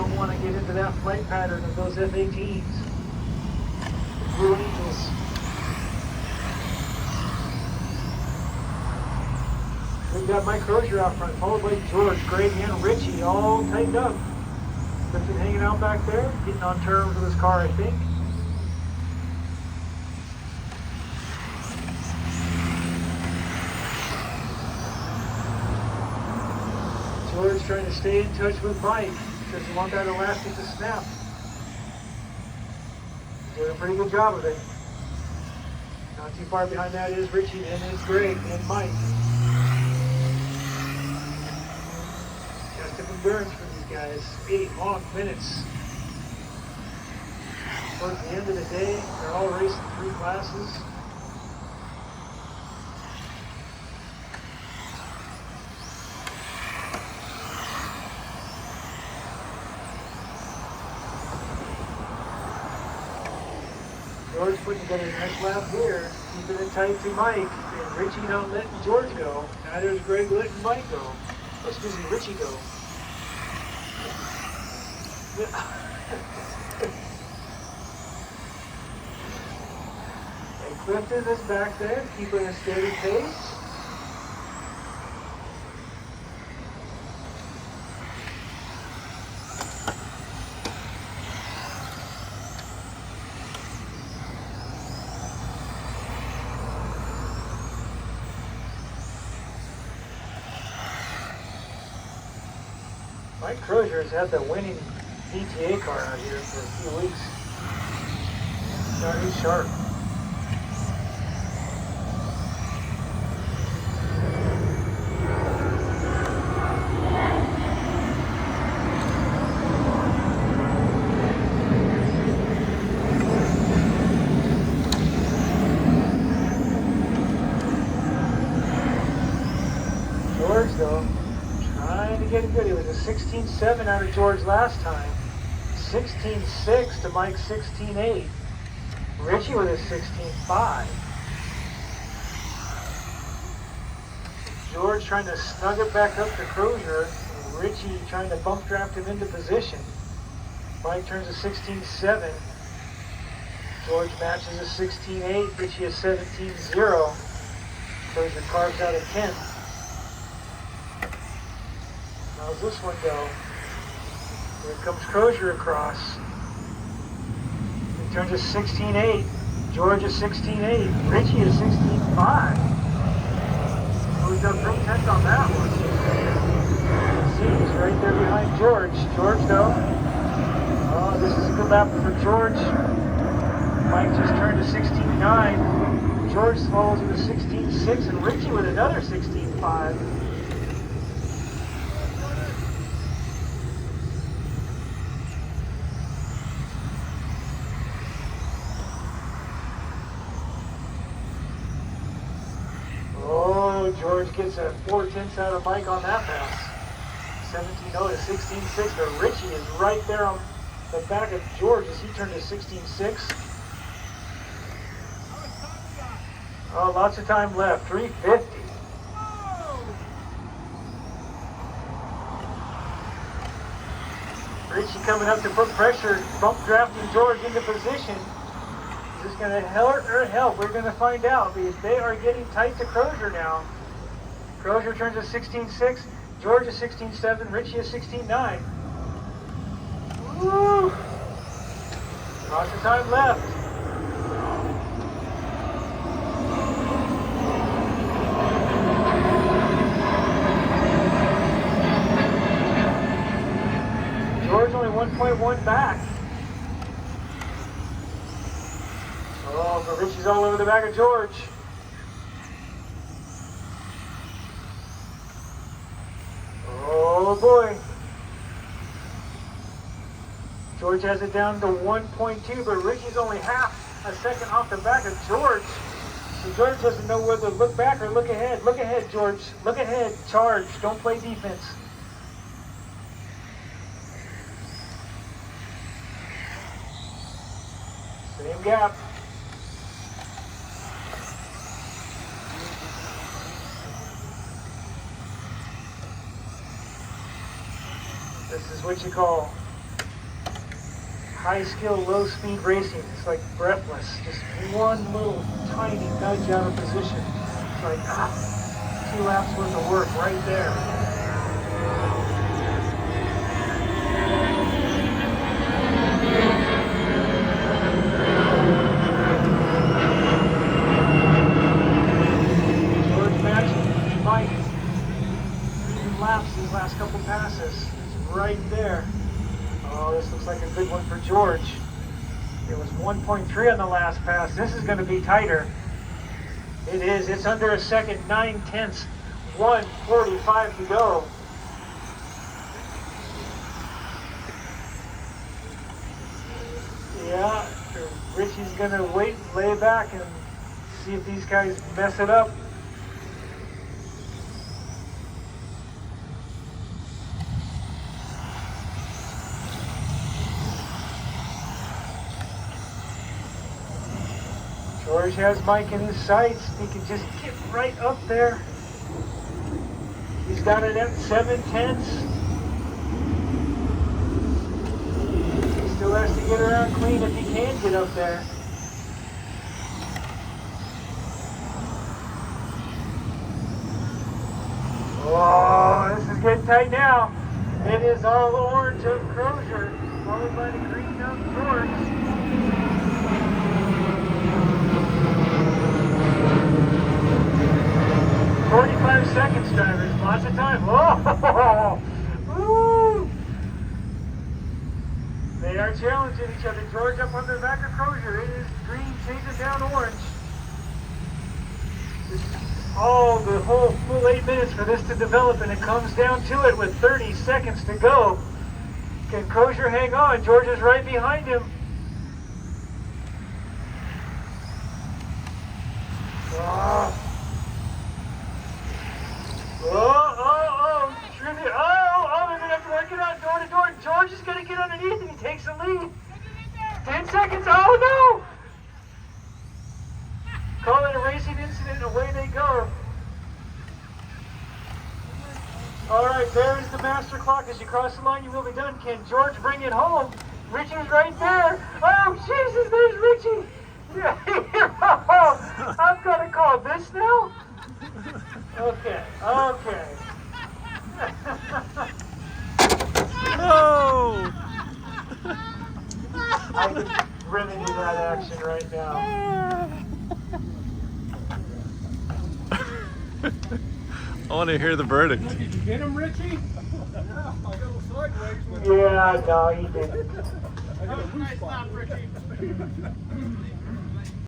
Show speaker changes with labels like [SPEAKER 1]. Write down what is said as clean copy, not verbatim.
[SPEAKER 1] don't want to get into that flight pattern of those F-18s. The Blue Angels. We've got Mike Crozier out front, followed by George, Greg, and Richie, all tightened up. Clifton hanging out back there, getting on terms with his car, I think. George trying to stay in touch with Mike. Doesn't want that elastic to snap. He's doing a pretty good job of it. Not too far behind that is Richie, and it's Greg and Mike. Test of endurance for these guys. 8 long minutes. Towards the end of the day, they're all racing 3 classes. George putting together a nice lap here, keeping it tight to Mike, and Richie not letting George go. Neither is Greg letting Mike go. Oh, excuse me, Richie go. And Clifton is back there, keeping a steady pace. Mike Crozier has had the winning VTA car out here for a few weeks. He's sharp. George, though, trying to get it good. It was a 16.7 out of George last time. 16.6 to Mike's 16.8. Richie with a 16.5. George trying to snug it back up to Crozier. And Richie trying to bump draft him into position. Mike turns a 16.7. George matches a 16.8. Richie a 17.0. Crozier carves out a 10. How's this one go? Here comes Crozier across. He turns a 16.8. George a 16.8. Richie a 16.5. Moved up 3/10 on that one. See, he's right there behind George. George, though. Oh, this is a good lap for George. Mike just turned a 16.9. George follows with a 16.6, and Richie with another 16.5. George gets a 4/10 out of Mike on that pass. 17.0 to 16.6, but Richie is right there on the back of George as he turned to 16.6. Oh, lots of time left. 3:50. Richie coming up to put pressure, bump drafting George into position. Is this going to hurt or help? We're going to find out, because they are getting tight to Crozier now. Crozier turns a 16.6, George a 16.7, Richie a 16.9. Woo! Lots of time left. George only 1.1 back. Oh, but Richie's all over the back of George. Oh boy. George has it down to 1.2, but Richie's only half a second off the back of George. So George doesn't know whether to look back or look ahead. Look ahead, George. Look ahead. Charge. Don't play defense. Same gap. This is what you call high skill, low speed racing. It's like breathless. Just one little tiny nudge out of position. It's like, 2 laps worth of work right there. George matching Mike. 3 laps these last couple passes. It's right there. Oh, this looks like a good one for George. It was 1.3 on the last pass. This is going to be tighter. It is. It's under a second. 9/10. 1:45 to go. Yeah, Richie's going to wait and lay back and see if these guys mess it up. George has Mike in his sights. He can just get right up there. He's got it at 7/10. He still has to get around clean if he can get up there. Oh, this is getting tight now. It is all orange of Crozier, followed by the green of George. 45 seconds, drivers. Lots of time. Whoa! Woo! They are challenging each other. George up on the back of Crozier. It is green changing down orange. The whole full 8 minutes for this to develop, and it comes down to it with 30 seconds to go. Can Crozier hang on? George is right behind him. Oh, they're going to have to work it out door to door. George is going to get underneath and he takes the lead. 10 seconds, oh no! Call it a racing incident, away they go. All right, there's the master clock. As you cross the line, you will be done. Can George bring it home? Richie's right there. Oh, Jesus, there's Richie. Yeah, I've got to call this now? Okay.
[SPEAKER 2] Oh!
[SPEAKER 1] I could really do that action right now.
[SPEAKER 2] I want to hear the verdict.
[SPEAKER 3] Did you get him, Richie? Yeah, I got him sideways.
[SPEAKER 1] Yeah, no, he didn't.
[SPEAKER 3] I got a loose spot.